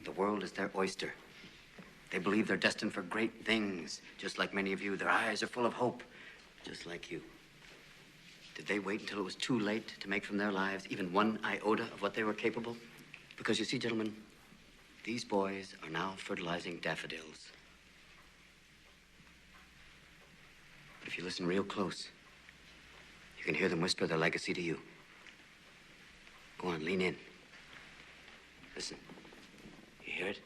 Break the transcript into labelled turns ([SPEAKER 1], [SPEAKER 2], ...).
[SPEAKER 1] The world is their oyster. They believe they're destined for great things, just like many of you. Their eyes are full of hope, just like you. Did they wait until it was too late to make from their lives even one iota of what they were capable? Because you see, gentlemen, these boys are now fertilizing daffodils. But if you listen real close, you can hear them whisper their legacy to you. Go on, lean in. Listen. You hear it?